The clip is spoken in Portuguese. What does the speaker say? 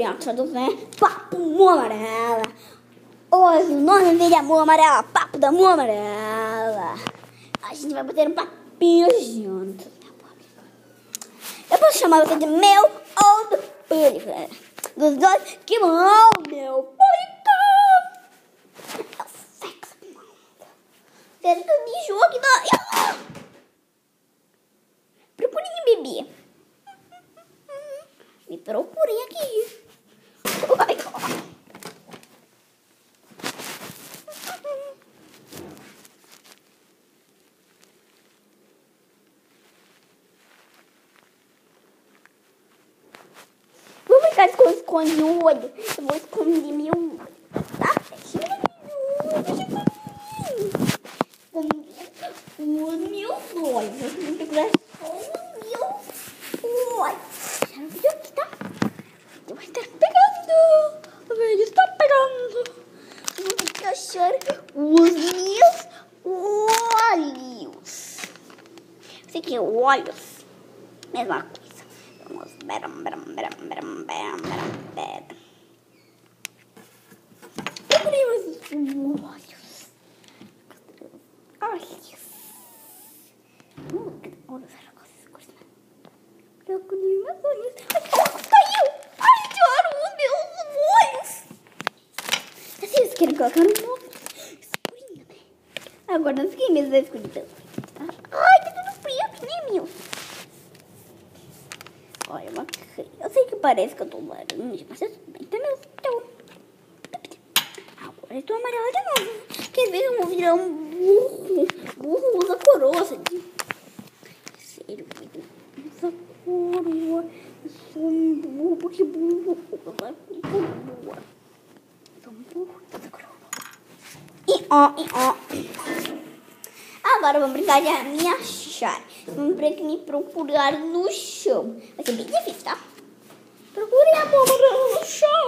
crianças, né? Papo Mua Amarela. Hoje o nome dele é Mua Amarela, Papo da Mua Amarela. A gente vai bater um papinho junto. Eu posso chamar você de meu ou do público? Dos dois, que bom, meu público. É o sexo. Você me joga aqui na... Procure em bebê. Me procurem aqui. Vou brincar de esconde o olho. Eu vou esconder meu olho. Tá? Os meus olhos. Eu vou procurar só os meus olhos. Já viu aqui, tá? Vai estar pegando. O vídeo está pegando. Vou achar os meus olhos. Sei que olhos. Mesma coisa. Vamos. Procurei os olhos. Procurei meus olhos. Caiu! Ai, tiraram os meus olhos. Vocês querem colocar no mundo escurinho, né? Agora não fiquei mesmo escuridão. Ai, tá tudo preto, né, meu? Olha, eu sei que parece que eu tô laranja, mas eu também tô meu tom. Agora eu tô amarela de novo. Quer ver? Eu vou virar um burro. Burro usa coroa, sabe? Sério, usa coroa. Eu sou um burro, porque burro usa coroa. Eu sou um burro, usa coroa. Agora vamos brincar de me achar. Vamos me procurar no chão. Vai ser bem difícil, tá? Procure a bomba no chão.